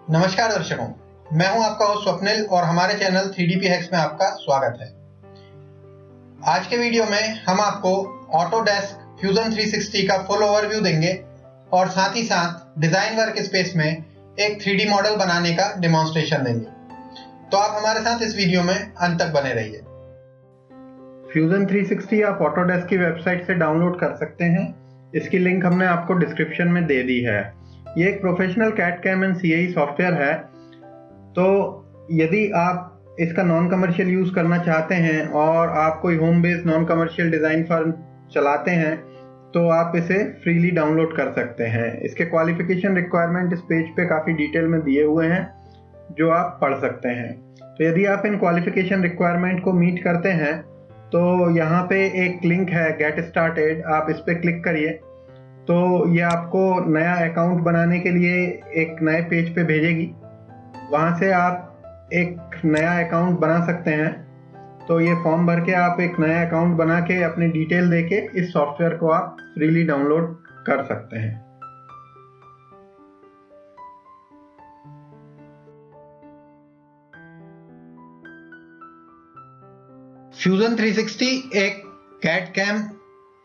नमस्कार दर्शकों, मैं हूं आपका होस्ट स्वप्निल और हमारे चैनल 3DP हैक्स में आपका स्वागत है। आज के वीडियो में हम आपको ऑटोडेस्क फ्यूजन 360 का फुल ओवरव्यू देंगे और साथ ही साथ डिजाइन वर्क स्पेस में एक 3D मॉडल बनाने का डेमोन्स्ट्रेशन देंगे। तो आप हमारे साथ इस वीडियो में अंत तक बने रहिए। फ्यूजन 360 आप ऑटोडेस्क की वेबसाइट से डाउनलोड कर सकते हैं। इसकी लिंक हमने आपको डिस्क्रिप्शन में दे दी है। ये एक professional CAD CAM and CAE software है। तो यदि आप इसका नॉन कमर्शियल यूज़ करना चाहते हैं और आप कोई home based non commercial design firm चलाते हैं तो आप इसे फ्रीली डाउनलोड कर सकते हैं। इसके क्वालिफिकेशन रिक्वायरमेंट इस पेज पे काफ़ी डिटेल में दिए हुए हैं जो आप पढ़ सकते हैं। तो यदि आप इन क्वालिफिकेशन रिक्वायरमेंट को मीट करते हैं तो यहाँ पे एक लिंक है गेट स्टार्टेड, आप इस पर क्लिक करिए तो ये आपको नया अकाउंट बनाने के लिए एक नए पेज पे भेजेगी। वहाँ से आप एक नया अकाउंट बना सकते हैं। तो ये फॉर्म भर के आप एक नया अकाउंट बना के अपनी डिटेल देके इस सॉफ्टवेयर को आप फ्रीली डाउनलोड कर सकते हैं। फ्यूजन 360 एक कैड कैम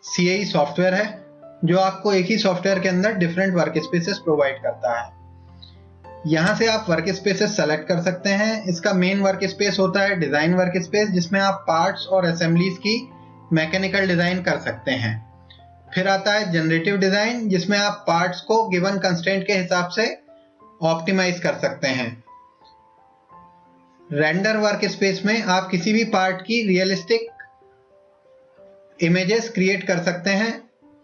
CAE सॉफ्टवेयर है जो आपको एक ही सॉफ्टवेयर के अंदर डिफरेंट वर्क स्पेसेस प्रोवाइड करता है। यहाँ से आप वर्क स्पेसेस सेलेक्ट कर सकते हैं। इसका मेन वर्क स्पेस होता है डिजाइन वर्क स्पेस, जिसमें आप पार्ट्स और असेंबलीज की मैकेनिकल डिजाइन कर सकते हैं। फिर आता है जनरेटिव डिजाइन, जिसमें आप पार्ट्स को गिवन कंस्ट्रेंट के हिसाब से ऑप्टिमाइज कर सकते हैं। रेंडर वर्क स्पेस में आप किसी भी पार्ट की रियलिस्टिक इमेजेस क्रिएट कर सकते हैं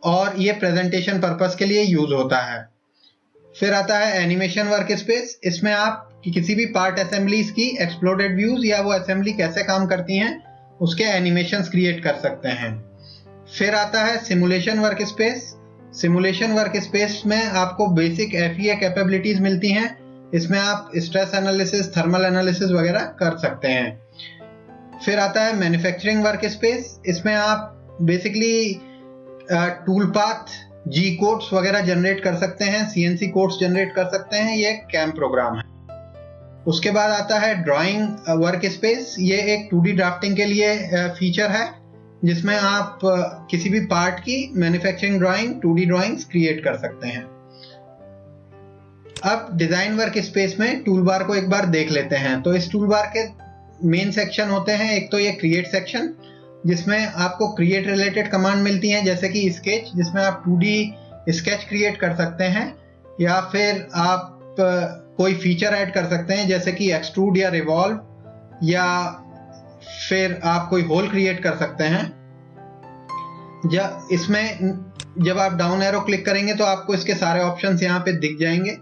और ये प्रेजेंटेशन पर्पस के लिए यूज होता है। फिर आता है एनिमेशन वर्क स्पेस। इसमें आप किसी भी पार्ट असेंबलीज की एक्सप्लोडेड व्यूज या वो असेंबली कैसे काम करती हैं उसके एनिमेशंस क्रिएट कर सकते हैं। फिर आता है simulation work space. Simulation work space में आपको बेसिक FEA कैपेबिलिटीज मिलती हैं। इसमें आप स्ट्रेस एनालिसिस, थर्मल एनालिसिस वगैरह कर सकते हैं। फिर आता है मैन्युफैक्चरिंग वर्क स्पेस। इसमें आप basically tool path, G codes वगैरह जनरेट कर सकते हैं, CNC कोड्स जनरेट कर सकते हैं। ये कैम प्रोग्राम है। उसके बाद आता है ड्राइंग वर्क स्पेस। ये एक 2D ड्राफ्टिंग के लिए फीचर है जिसमें आप किसी भी पार्ट की manufacturing drawing, 2D drawings create कर सकते हैं। अब डिजाइन वर्क स्पेस में टूल बार को एक बार देख लेते हैं। तो इस टूल बार के मेन सेक्शन होते हैं। एक तो ये क्रिएट सेक्शन, जिसमें आपको क्रिएट रिलेटेड कमांड मिलती हैं, जैसे कि स्केच, जिसमें आप 2D स्केच क्रिएट कर सकते हैं या फिर आप कोई फीचर ऐड कर सकते हैं जैसे कि एक्सट्रूड या रिवॉल्व, या फिर आप कोई होल क्रिएट कर सकते हैं। जब आप डाउन एरो क्लिक करेंगे तो आपको इसके सारे ऑप्शंस यहाँ पे दिख जाएंगे।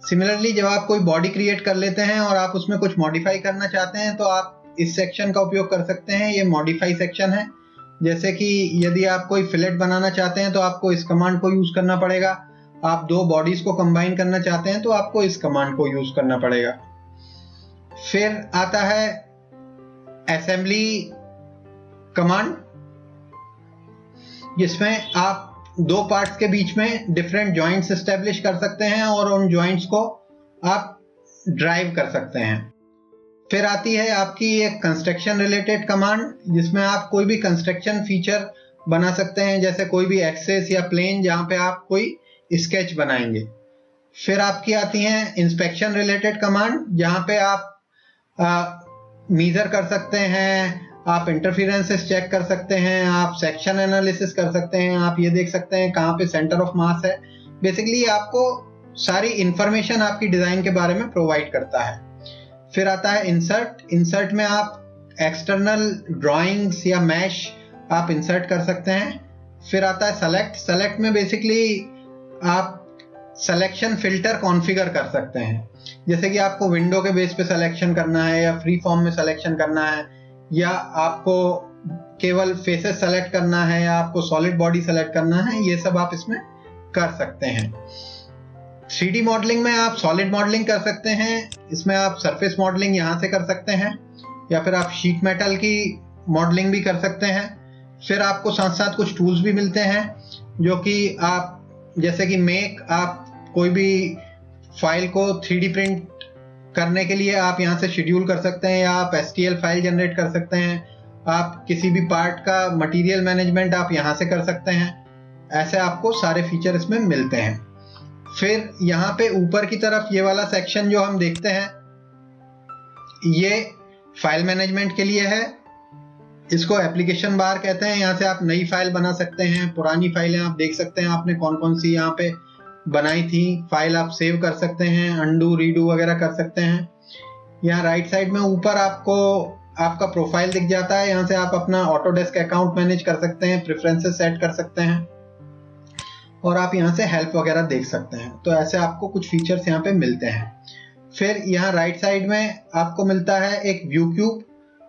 सिमिलरली जब आप कोई बॉडी क्रिएट कर लेते हैं और आप उसमें कुछ मॉडिफाई करना चाहते हैं तो आप इस सेक्शन का उपयोग कर सकते हैं। ये मॉडिफाई सेक्शन है। जैसे कि यदि आप कोई फिलेट बनाना चाहते हैं तो आपको इस कमांड को यूज करना पड़ेगा। आप दो बॉडीज को कंबाइन करना चाहते हैं तो आपको इस कमांड को यूज करना पड़ेगा। फिर आता है असेंबली कमांड, जिसमें आप दो पार्ट्स के बीच में डिफरेंट जॉइंट्स एस्टेब्लिश कर सकते हैं और उन जॉइंट्स को आप ड्राइव कर सकते हैं। फिर आती है आपकी एक कंस्ट्रक्शन रिलेटेड कमांड, जिसमें आप कोई भी कंस्ट्रक्शन फीचर बना सकते हैं, जैसे कोई भी एक्सेस या प्लेन जहां पे आप कोई स्केच बनाएंगे। फिर आपकी आती हैं इंस्पेक्शन रिलेटेड कमांड, जहां पे आप मेजर कर सकते हैं, आप इंटरफेरेंसेस चेक कर सकते हैं, आप सेक्शन एनालिसिस कर सकते हैं, आप ये देख सकते हैं कहाँ पे सेंटर ऑफ मास है। बेसिकली आपको सारी इंफॉर्मेशन आपकी डिजाइन के बारे में प्रोवाइड करता है। फिर आता है इंसर्ट। इंसर्ट में आप एक्सटर्नल ड्राइंग्स या मैश आप इंसर्ट कर सकते हैं। फिर आता है सेलेक्ट। सेलेक्ट में बेसिकली आप सिलेक्शन फिल्टर कॉन्फ़िगर कर सकते हैं, जैसे कि आपको विंडो के बेस पे सिलेक्शन करना है या फ्री फॉर्म में सिलेक्शन करना है, या आपको केवल फेसेस सेलेक्ट करना है, या आपको सॉलिड बॉडी सेलेक्ट करना है। ये सब आप इसमें कर सकते हैं। 3D मॉडलिंग में आप सॉलिड मॉडलिंग कर सकते हैं। इसमें आप सरफेस मॉडलिंग यहाँ से कर सकते हैं, या फिर आप शीट मेटल की मॉडलिंग भी कर सकते हैं। फिर आपको साथ साथ कुछ टूल्स भी मिलते हैं जो कि आप, जैसे कि मेक, आप कोई भी फाइल को 3D प्रिंट करने के लिए आप यहाँ से शेड्यूल कर सकते हैं, या आप STL फाइल जनरेट कर सकते हैं। आप किसी भी पार्ट का मटेरियल मैनेजमेंट आप यहाँ से कर सकते हैं। ऐसे आपको सारे फीचर इसमें मिलते हैं। फिर यहाँ पे ऊपर की तरफ ये वाला सेक्शन जो हम देखते हैं, ये फाइल मैनेजमेंट के लिए है। इसको एप्लीकेशन बार कहते हैं। यहाँ से आप नई फाइल बना सकते हैं, पुरानी फाइलें आप देख सकते हैं आपने कौन कौन सी यहाँ पे बनाई थी। फाइल आप सेव कर सकते हैं, अंडू रीडू वगैरह कर सकते हैं। यहाँ राइट साइड में ऊपर आपको आपका प्रोफाइल दिख जाता है। यहाँ से आप अपना ऑटोडेस्क अकाउंट मैनेज कर सकते हैं, प्रेफरेंसेस सेट कर सकते हैं, और आप यहाँ से हेल्प वगैरह देख सकते हैं। तो ऐसे आपको कुछ फीचर्स यहाँ पे मिलते हैं। फिर यहाँ राइट साइड में आपको मिलता है एक व्यू क्यूब।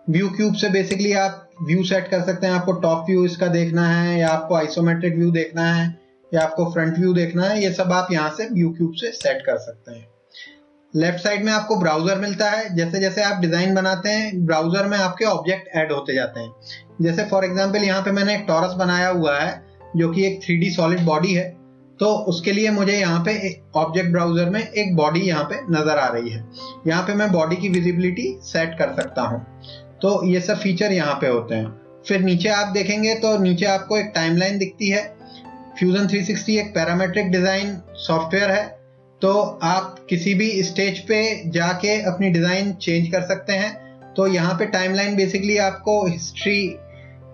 व्यू क्यूब से बेसिकली आप व्यू सेट कर सकते हैं। आपको टॉप व्यू इसका देखना है, या आपको आइसोमेट्रिक व्यू देखना है, या आपको फ्रंट व्यू देखना है, ये सब आप यहाँ से व्यू क्यूब से सेट कर सकते हैं। लेफ्ट साइड में आपको ब्राउजर मिलता है। जैसे जैसे आप डिजाइन बनाते हैं, ब्राउजर में आपके ऑब्जेक्ट ऐड होते जाते हैं। जैसे फॉर एग्जांपल यहाँ पे मैंने एक टॉरस बनाया हुआ है जो कि एक 3D सॉलिड बॉडी है, तो उसके लिए मुझे यहाँ पे ऑब्जेक्ट ब्राउजर में एक बॉडी यहाँ पे नजर आ रही है। यहाँ पे मैं बॉडी की विजिबिलिटी सेट कर सकता हूँ। तो ये सब फीचर यहाँ पे होते हैं। फिर नीचे आप देखेंगे तो नीचे आपको एक टाइमलाइन दिखती है। फ्यूजन 360 एक पैरामेट्रिक डिजाइन सॉफ्टवेयर है, तो आप किसी भी स्टेज पे जाके अपनी डिजाइन चेंज कर सकते हैं। तो यहाँ पे टाइमलाइन बेसिकली आपको हिस्ट्री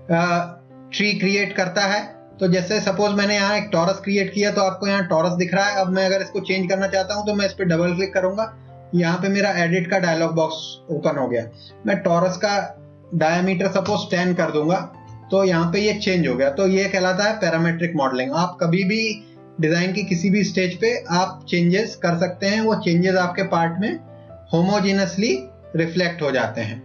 ट्री क्रिएट करता है। तो जैसे सपोज मैंने यहाँ एक टॉरस क्रिएट किया, तो आपको यहाँ टॉरस दिख रहा है। अब मैं अगर इसको चेंज करना चाहता हूँ तो मैं इस पर डबल क्लिक करूंगा, यहाँ पे मेरा एडिट का डायलॉग बॉक्स ओपन हो गया। मैं टॉरस का डायमीटर सपोज 10 कर दूंगा, तो यहाँ पे ये चेंज हो गया। तो ये कहलाता है पैरामेट्रिक मॉडलिंग। आप कभी भी डिजाइन की किसी भी स्टेज पे आप चेंजेस कर सकते हैं, वो चेंजेस आपके पार्ट में होमोजेनसली रिफ्लेक्ट हो जाते हैं।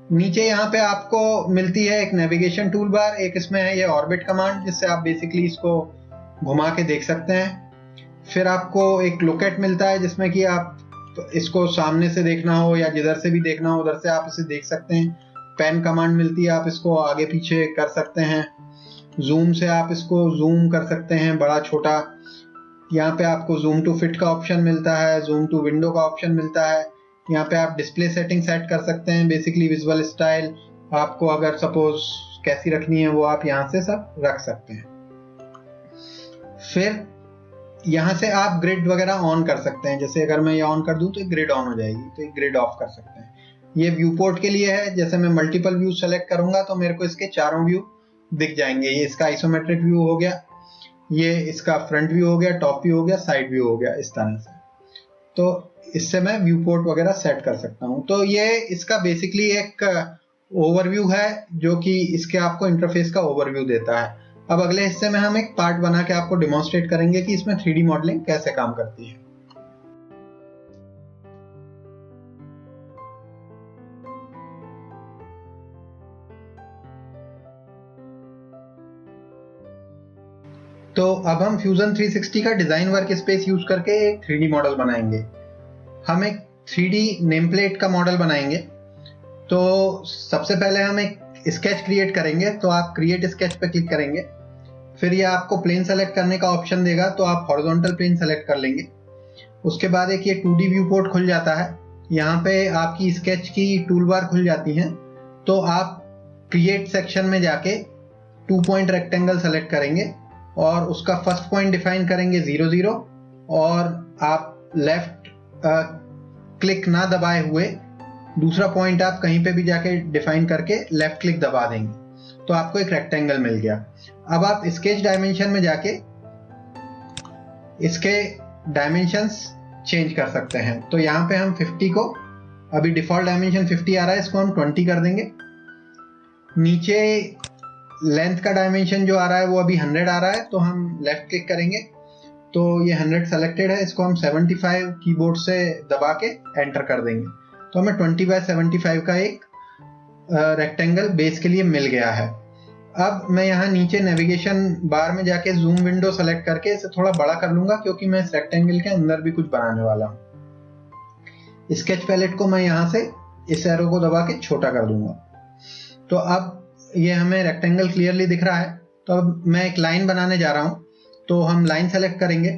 नीचे यहाँ पे आपको मिलती है एक नेविगेशन टूल बार। एक इसमें है ये ऑर्बिट कमांड, जिससे आप बेसिकली इसको घुमा के देख सकते हैं। फिर आपको एक लोकेट मिलता है, जिसमें कि आप इसको सामने से देखना हो या जिधर से भी देखना हो उधर से आप इसे देख सकते हैं। पेन कमांड मिलती है, आप इसको आगे पीछे कर सकते हैं। जूम से आप इसको जूम कर सकते हैं, बड़ा छोटा। यहाँ पे आपको जूम टू फिट का ऑप्शन मिलता है, जूम टू विंडो का ऑप्शन मिलता है। यहाँ पे आप डिस्प्ले सेटिंग सेट कर सकते हैं, बेसिकली विजुअल स्टाइल आपको अगर सपोज कैसी रखनी है वो आप यहाँ से सब रख सकते हैं। फिर यहाँ से आप ग्रिड वगैरह ऑन कर सकते हैं। जैसे अगर मैं ये ऑन कर दूं तो ग्रिड ऑन हो जाएगी, तो ग्रिड ऑफ कर सकते हैं। ये व्यू पोर्ट के लिए है। जैसे मैं मल्टीपल व्यू सेलेक्ट करूंगा तो मेरे को इसके चारों व्यू दिख जाएंगे। ये इसका आइसोमेट्रिक व्यू हो गया, ये इसका फ्रंट व्यू हो गया, टॉप व्यू हो गया, साइड व्यू हो गया, इस तरह से। तो इससे मैं व्यू पोर्ट वगैरह सेट कर सकता हूँ। तो ये इसका बेसिकली एक ओवरव्यू है, जो कि इसके आपको इंटरफेस का ओवरव्यू देता है। अब अगले हिस्से में हम एक पार्ट बना के आपको डिमॉन्स्ट्रेट करेंगे कि इसमें 3D मॉडलिंग कैसे काम करती है। तो अब हम फ्यूजन 360 का डिजाइन वर्क स्पेस यूज करके एक 3D मॉडल बनाएंगे। हम एक 3D नेम प्लेट का मॉडल बनाएंगे। तो सबसे पहले हम एक स्केच क्रिएट करेंगे। तो आप क्रिएट स्केच पे क्लिक करेंगे, फिर ये आपको प्लेन सेलेक्ट करने का ऑप्शन देगा, तो आप हॉरिजॉन्टल प्लेन सेलेक्ट कर लेंगे। उसके बाद एक ये 2D व्यू पोर्ट खुल जाता है। यहाँ पे आपकी स्केच की टूल बार खुल जाती हैं। तो आप क्रिएट सेक्शन में जाके 2 पॉइंट रेक्टेंगल सेलेक्ट करेंगे और उसका फर्स्ट पॉइंट डिफाइन करेंगे 0 0, और आप लेफ्ट क्लिक ना दबाए हुए दूसरा पॉइंट आप कहीं पे भी जाके डिफाइन करके लेफ्ट क्लिक दबा देंगे, तो आपको एक रेक्टेंगल मिल गया। अब आप स्केच डायमेंशन में जाके इसके डायमेंशंस चेंज कर सकते हैं। तो यहाँ पे हम 50 को, अभी डिफॉल्ट डायमेंशन 50 आ रहा है, इसको हम 20 कर देंगे। नीचे लेंथ का डायमेंशन जो आ रहा है वो अभी 100 आ रहा है, तो हम लेफ्ट क्लिक करेंगे तो ये 100 सेलेक्टेड है। इसको हम 75 कीबोर्ड से दबा के एंटर कर देंगे, तो हमें 20x75 का एक रेक्टेंगल बेस के लिए मिल गया है। अब मैं यहाँ नीचे नेविगेशन बार में जाके जूम विंडो सेलेक्ट करके इसे थोड़ा बड़ा कर लूंगा, क्योंकि मैं इस रेक्टेंगल के अंदर भी कुछ बनाने वाला हूँ। स्केच पैलेट को मैं यहाँ से इस एरो को दबा के छोटा कर दूंगा। तो अब ये हमें रेक्टेंगल क्लियरली दिख रहा है। तो अब मैं एक लाइन बनाने जा रहा हूँ, तो हम लाइन सेलेक्ट करेंगे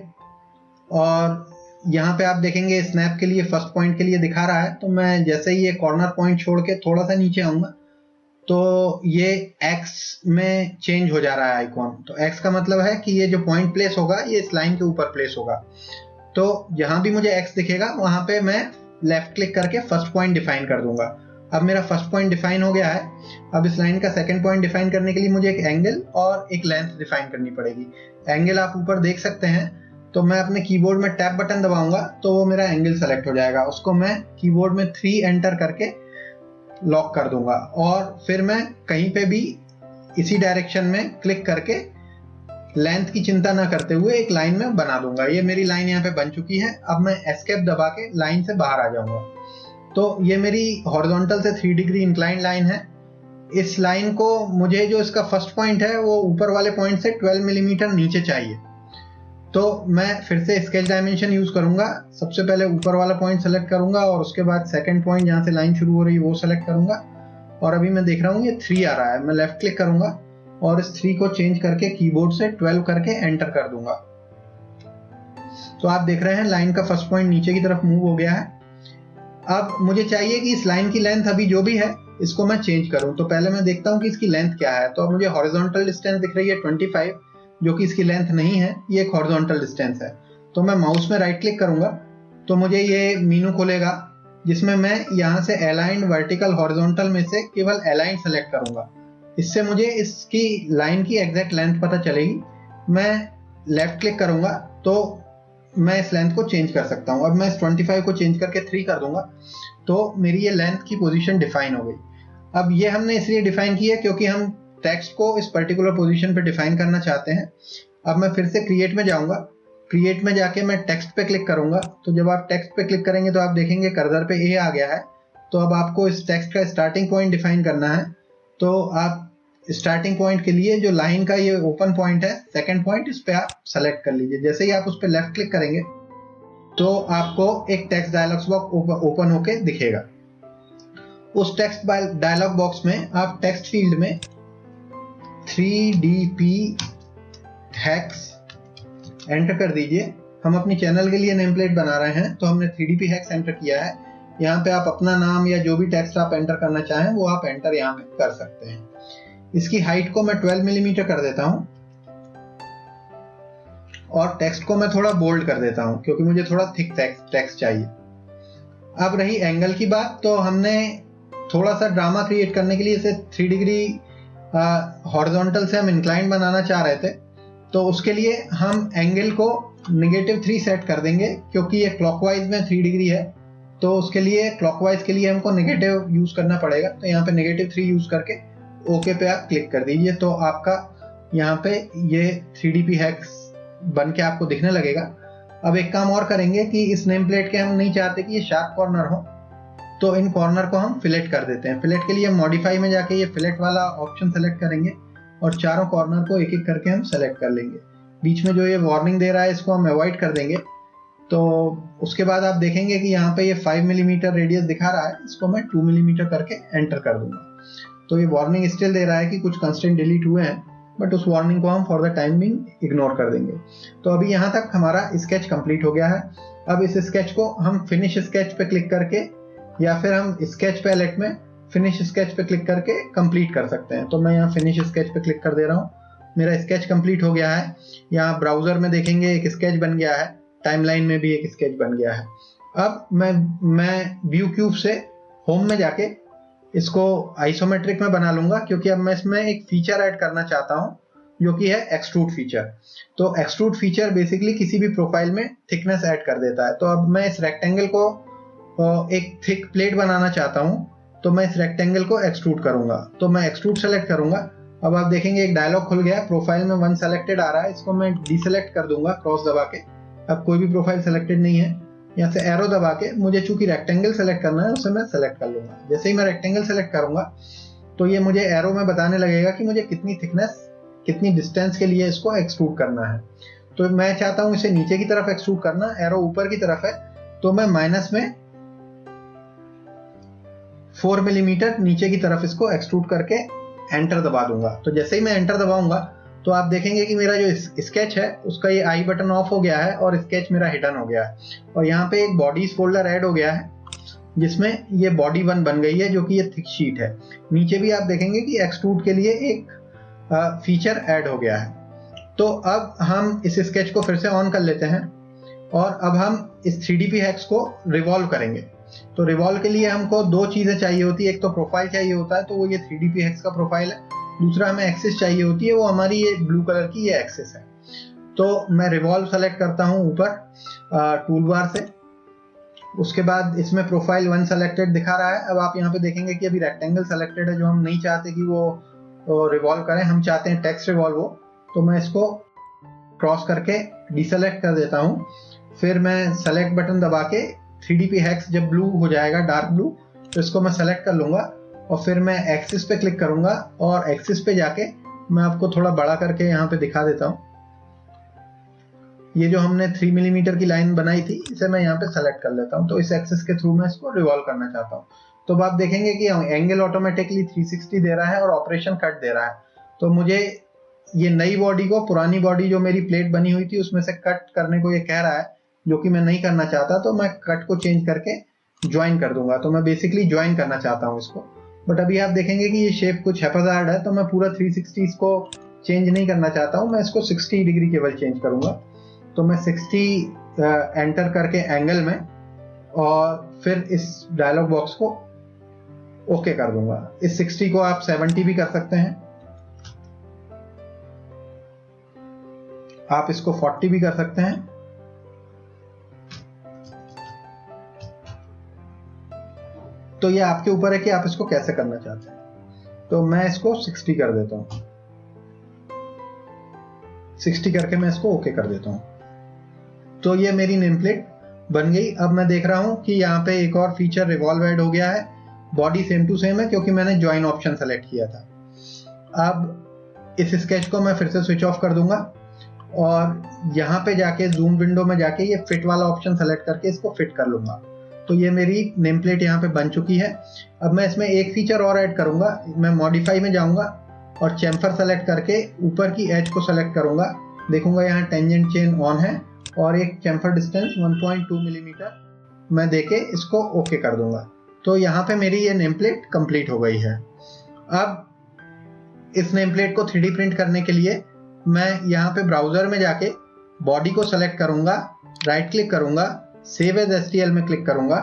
और यहाँ पे आप देखेंगे स्नैप के लिए फर्स्ट पॉइंट के लिए दिखा रहा है, तो मैं जैसे ही ये कॉर्नर पॉइंट छोड़ के थोड़ा सा नीचे आऊंगा तो ये x में चेंज हो जा रहा है आइकॉन। तो x का मतलब है कि ये जो पॉइंट प्लेस होगा ये इस लाइन के ऊपर प्लेस होगा। तो जहां भी मुझे x दिखेगा वहां पे मैं लेफ्ट क्लिक करके फर्स्ट पॉइंट डिफाइन कर दूंगा। अब मेरा फर्स्ट पॉइंट डिफाइन हो गया है। अब इस लाइन का सेकंड पॉइंट डिफाइन करने के लिए मुझे एक एंगल और एक लेंथ डिफाइन करनी पड़ेगी। एंगल आप ऊपर देख सकते हैं, तो मैं अपने कीबोर्ड में टैब बटन दबाऊंगा तो वो मेरा एंगल सेलेक्ट हो जाएगा। उसको मैं कीबोर्ड में 3 एंटर करके लॉक कर दूंगा और फिर मैं कहीं पे भी इसी डायरेक्शन में क्लिक करके लेंथ की चिंता ना करते हुए एक लाइन में बना दूंगा। ये मेरी लाइन यहाँ पे बन चुकी है। अब मैं एस्केप दबा के लाइन से बाहर आ जाऊंगा। तो ये मेरी हॉरिजॉन्टल से 3 डिग्री इंक्लाइन लाइन है। इस लाइन को मुझे जो इसका फर्स्ट पॉइंट है वो ऊपर वाले पॉइंट से 12 मिलीमीटर नीचे चाहिए। तो मैं फिर से स्केच डायमेंशन यूज करूंगा। सबसे पहले ऊपर वाला पॉइंट सेलेक्ट करूंगा और उसके बाद सेकंड पॉइंट जहां से लाइन शुरू हो रही है वो सेलेक्ट करूंगा। और अभी मैं देख रहा हूँ ये 3 आ रहा है। मैं लेफ्ट क्लिक करूंगा और इस 3 को चेंज करके कीबोर्ड से 12 करके एंटर कर दूंगा। तो आप देख रहे हैं लाइन का फर्स्ट पॉइंट नीचे की तरफ मूव हो गया है। अब मुझे चाहिए कि इस लाइन की लेंथ अभी जो भी है इसको मैं चेंज करूं। तो पहले मैं देखता हूं कि इसकी लेंथ क्या है। तो अब मुझे हॉरिजॉन्टल डिस्टेंस दिख रही है 25, जो कि इसकी लेंथ नहीं है, ये एक हॉरिजॉन्टल डिस्टेंस है। तो मैं माउस में राइट क्लिक करूंगा तो मुझे ये मेनू खुलेगा जिसमें मैं यहाँ से अलाइंड, वर्टिकल, हॉरिजॉन्टल में से केवल अलाइंड सेलेक्ट करूंगा। इससे मुझे इसकी लाइन की एग्जैक्ट लेंथ पता चलेगी। मैं लेफ्ट क्लिक करूंगा तो मैं इस लेंथ को चेंज कर सकता हूं। अब मैं इस 25 को चेंज करके 3 कर दूंगा तो मेरी ये लेंथ की पोजीशन डिफाइन हो गई। अब ये हमने इसलिए डिफाइन की है क्योंकि हम टेक्स्ट को इस पर्टिकुलर पोजीशन पे डिफाइन करना चाहते हैं। अब मैं फिर से क्रिएट में जाऊंगा। क्रिएट में जाके मैं टेक्स्ट पे क्लिक करूंगा। तो जब आप टेक्स्ट पे क्लिक करेंगे तो आप देखेंगे कर्सर पे ए आ गया है। तो अब आपको इस टेक्स्ट का स्टार्टिंग पॉइंट डिफाइन करना है। तो आप स्टार्टिंग पॉइंट के लिए जो लाइन का ये ओपन पॉइंट है, सेकंड पॉइंट, इस पे आप सेलेक्ट कर लीजिए। जैसे ही आप उस पर लेफ्ट क्लिक करेंगे तो आपको एक टेक्स्ट डायलॉग बॉक्स ओपन होके दिखेगा। उस टेक्स्ट डायलॉग बॉक्स में आप टेक्स्ट फील्ड में 3DP हैक्स एंटर कर दीजिए। हम अपनी चैनल के लिए नेम प्लेट बना रहे हैं तो हमने 3DP हैक्स एंटर किया है। यहाँ पे आप अपना नाम या जो भी टेक्स्ट आप एंटर करना चाहें वो आप एंटर यहाँ पे कर सकते हैं। इसकी हाइट को मैं 12 मिलीमीटर कर देता हूं और टेक्स्ट को मैं थोड़ा बोल्ड कर देता हूं क्योंकि मुझे थोड़ा थिक टेक्स्ट चाहिए। अब रही एंगल की बात, तो हमने थोड़ा सा ड्रामा क्रिएट करने के लिए इसे 3 डिग्री हॉरिजॉन्टल से हम इंक्लाइन बनाना चाह रहे थे। तो उसके लिए हम एंगल को -3 सेट कर देंगे क्योंकि ये क्लॉकवाइज में 3 डिग्री है। तो उसके लिए क्लॉकवाइज के लिए हमको नेगेटिव यूज करना पड़ेगा। तो यहाँ पे -3 यूज करके ओके पे आप क्लिक कर दीजिए। तो आपका यहाँ पे ये 3DP हैक्स बन के आपको दिखने लगेगा। अब एक काम और करेंगे कि इस नेम प्लेट के हम नहीं चाहते कि ये शार्प कॉर्नर हो, तो इन कॉर्नर को हम फिलेट कर देते हैं। फिलेट के लिए हम मॉडिफाई में जाके ये फिलेट वाला ऑप्शन सेलेक्ट करेंगे और चारों कॉर्नर को एक एक करके हम सेलेक्ट कर लेंगे। बीच में जो ये वार्निंग दे रहा है इसको हम अवॉइड कर देंगे। तो उसके बाद आप देखेंगे कि यहाँ पे ये 5 मिलीमीटर रेडियस दिखा रहा है, इसको मैं 2 मिलीमीटर करके एंटर कर दूंगा। तो ये वार्निंग स्टिल दे रहा है कि कुछ कंस्ट्रेंट डिलीट हुए हैं, बट उस वार्निंग को हम for the time being ignore कर देंगे। तो अभी यहाँ तक हमारा स्केच कंप्लीट हो गया है। अब इस स्केच को हम फिनिश स्केच पे क्लिक करके या फिर हम स्केच पैलेट में फिनिश स्केच पे क्लिक करके कंप्लीट कर सकते हैं। तो मैं यहाँ फिनिश स्केच पे क्लिक कर दे रहा हूँ। मेरा स्केच कंप्लीट हो गया है। यहाँ ब्राउजर में देखेंगे एक स्केच बन गया है, टाइमलाइन में भी एक स्केच बन गया है। अब मैं व्यू क्यूब से होम में जाके इसको आइसोमेट्रिक में बना लूंगा क्योंकि अब मैं इसमें एक फीचर ऐड करना चाहता हूं जो कि है एक्सट्रूड फीचर। तो एक्सट्रूड फीचर बेसिकली किसी भी प्रोफाइल में थिकनेस ऐड कर देता है। तो अब मैं इस रेक्टेंगल को एक थिक प्लेट बनाना चाहता हूं, तो मैं इस रेक्टेंगल को एक्सट्रूड करूंगा। तो मैं एक्सट्रूड सेलेक्ट करूंगा। अब आप देखेंगे एक डायलॉग खुल गया, प्रोफाइल में 1 सेलेक्टेड आ रहा है, इसको मैं डीसेलेक्ट कर दूंगा क्रॉस दबा के। अब कोई भी प्रोफाइल सेलेक्टेड नहीं है। यहाँ से एरो दबा के मुझे चूंकि रेक्टेंगल सेलेक्ट करना है उसे मैं सेलेक्ट कर लूंगा। जैसे ही मैं रेक्टेंगल सेलेक्ट करूंगा तो ये मुझे एरो में बताने लगेगा कि मुझे कितनी थिकनेस, कितनी डिस्टेंस के लिए इसको एक्सट्रूड करना है। तो मैं चाहता हूं इसे नीचे की तरफ एक्सट्रूड करना, एरो ऊपर की तरफ है, तो मैं माइनस में 4 मिलीमीटर नीचे की तरफ इसको एक्सट्रूड करके एंटर दबा दूंगा। तो जैसे ही मैं एंटर दबाऊंगा तो आप देखेंगे कि मेरा जो स्केच है उसका ये आई बटन ऑफ हो गया है और स्केच मेरा हिडन हो गया है। और यहाँ पे एक बॉडीज फोल्डर ऐड हो गया है जिसमें ये बॉडी 1 बन गई है जो कि ये थिक शीट है। नीचे भी आप देखेंगे कि एक्सट्रूड के लिए एक फीचर ऐड हो गया है। तो अब हम इस स्केच को फिर से ऑन कर लेते हैं और अब हम इस 3DP हेक्स को रिवॉल्व करेंगे। तो रिवॉल्व के लिए हमको 2 चीज़ें चाहिए होती है, एक तो प्रोफाइल चाहिए होता है, तो वो ये 3DP हेक्स का प्रोफाइल है। दूसरा हमें एक्सिस चाहिए होती है, वो हमारी ये ब्लू कलर की ये एक्सिस है। तो मैं रिवॉल्व सेलेक्ट करता हूँ ऊपर टूल बार से। उसके बाद इसमें प्रोफाइल 1 सेलेक्टेड दिखा रहा है। अब आप यहाँ पे देखेंगे कि अभी रेक्टेंगल सेलेक्टेड है, जो हम नहीं चाहते कि वो रिवॉल्व करें, हम चाहते हैं टेक्स्ट रिवॉल्व हो। तो मैं इसको क्रॉस करके डिसेलेक्ट कर देता हूँ। फिर मैं सेलेक्ट बटन दबा के 3DP हेक्स जब ब्लू हो जाएगा, डार्क ब्लू, तो इसको मैं सेलेक्ट कर लूँगा और फिर मैं एक्सिस पे क्लिक करूँगा और एक्सिस पे जाके मैं आपको थोड़ा बड़ा करके यहाँ पे दिखा देता हूँ। ये जो हमने 3 मिलीमीटर की लाइन बनाई थी, इसे मैं यहाँ पे सेलेक्ट कर लेता हूँ। तो इस एक्सिस के थ्रू मैं इसको रिवॉल्व करना चाहता हूँ। तो अब आप देखेंगे कि एंगल ऑटोमेटिकली 360 दे रहा है और ऑपरेशन कट दे रहा है। तो मुझे ये नई बॉडी को पुरानी बॉडी जो मेरी प्लेट बनी हुई थी उसमें से कट करने को ये कह रहा है, जो कि मैं नहीं करना चाहता। तो मैं कट को चेंज करके ज्वाइन कर दूंगा। तो मैं बेसिकली ज्वाइन करना चाहता हूँ इसको। बट अभी आप देखेंगे कि ये शेप कुछ हैजार्ड है, तो मैं पूरा 360 इसको चेंज नहीं करना चाहता हूँ। मैं इसको 60 डिग्री केवल चेंज करूंगा। तो मैं 60 एंटर करके एंगल में और फिर इस डायलॉग बॉक्स को ओके कर दूंगा। इस 60 को आप 70 भी कर सकते हैं, आप इसको 40 भी कर सकते हैं। तो ये आपके ऊपर है कि आप इसको कैसे करना चाहते हैं। तो मैं इसको 60 कर देता हूं। 60 करके मैं इसको ओके कर देता हूं। तो ये मेरी नेम प्लेट बन गई। अब मैं देख रहा हूं कि यहाँ पे एक और फीचर रिवॉल्व ऐड हो गया है। बॉडी सेम टू सेम है क्योंकि मैंने ज्वाइन ऑप्शन सेलेक्ट किया था। अब इस स्केच को मैं फिर से स्विच ऑफ कर दूंगा और यहाँ पे जाके जूम विंडो में जाके ये फिट वाला ऑप्शन सेलेक्ट करके इसको फिट कर लूंगा। तो ये मेरी नेम प्लेट यहाँ पे बन चुकी है। अब मैं इसमें एक फीचर और ऐड करूंगा। मैं मॉडिफाई में जाऊंगा और चैम्फर सेलेक्ट करके ऊपर की एज को सेलेक्ट करूंगा। देखूंगा यहाँ टेंजेंट चेन ऑन है और एक चैम्फर डिस्टेंस 1.2 मिलीमीटर मैं देके इसको ओके कर दूंगा। तो यहाँ पे मेरी ये नेम प्लेट कंप्लीट हो गई है। अब इस नेम प्लेट को 3D प्रिंट करने के लिए मैं यहाँ पे ब्राउजर में जाके बॉडी को सेलेक्ट करूंगा, राइट क्लिक करूंगा, सेव एज STL में क्लिक करूंगा।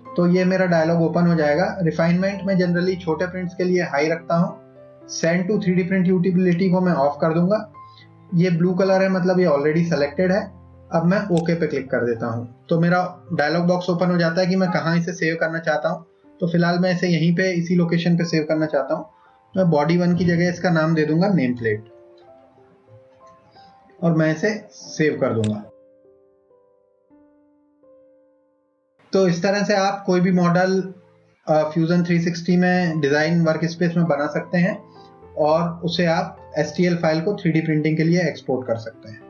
तो ये मेरा डायलॉग ओपन हो जाएगा। रिफाइनमेंट में जनरली छोटे प्रिंट्स के लिए हाई रखता हूँ। Send to 3D print utility को मैं ऑफ कर दूंगा। ये ब्लू कलर है, मतलब ये ऑलरेडी सेलेक्टेड है। अब मैं ओके पे क्लिक कर देता हूँ। तो मेरा डायलॉग बॉक्स ओपन हो जाता है कि मैं कहाँ इसे सेव करना चाहता हूँ। तो फिलहाल मैं इसे यहीं पे इसी लोकेशन पे सेव करना चाहता हूँ। मैं बॉडी 1 की जगह इसका नाम दे दूंगा नेम प्लेट और मैं इसे सेव कर दूंगा। तो इस तरह से आप कोई भी मॉडल फ्यूजन 360 में डिजाइन वर्क स्पेस में बना सकते हैं और उसे आप STL फाइल को 3D प्रिंटिंग के लिए एक्सपोर्ट कर सकते हैं।